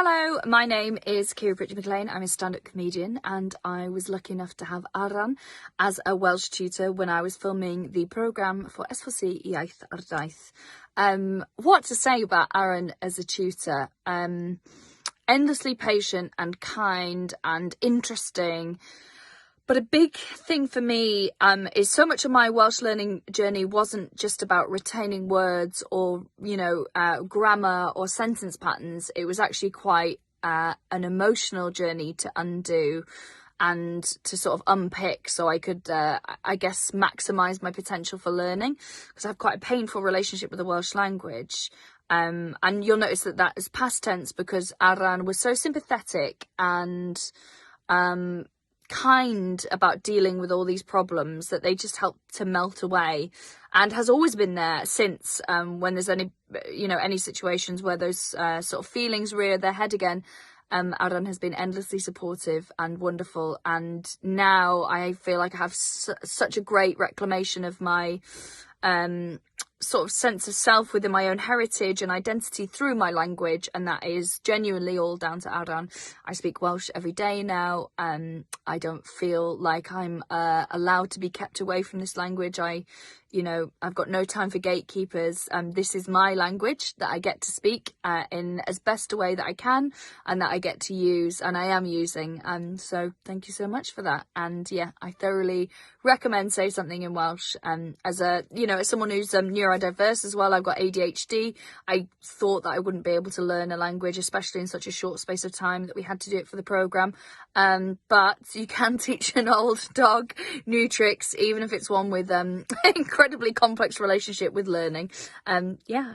Hello, my name is Kiri Pritchard-McLean. I'm a stand-up comedian and I was lucky enough to have Aran as a Welsh tutor when I was filming the programme for SSiW Iaith ar Daith. What to say about Aran as a tutor? Endlessly patient and kind and interesting. But a big thing for me is so much of my Welsh learning journey wasn't just about retaining words or, grammar or sentence patterns. It was actually quite an emotional journey to undo and to sort of unpick so I could, maximise my potential for learning, because I have quite a painful relationship with the Welsh language. And you'll notice that is past tense because Aran was so sympathetic and kind about dealing with all these problems that they just helped to melt away, and has always been there since. When there's any situations where those sort of feelings rear their head again, Aran has been endlessly supportive and wonderful, and now I feel like I have such a great reclamation of my sort of sense of self within my own heritage and identity through my language, and that is genuinely all down to Aran. I speak Welsh every day now. I don't feel like I'm allowed to be kept away from this language. I've got no time for gatekeepers. This is my language that I get to speak in as best a way that I can, and that I get to use, and I am using. So thank you so much for that. And yeah, I thoroughly recommend Say Something in Welsh. As someone who's neurodiverse as well, I've got ADHD. I thought that I wouldn't be able to learn a language, especially in such a short space of time that we had to do it for the programme. But you can teach an old dog new tricks, even if it's one with incredibly complex relationship with learning. Yeah.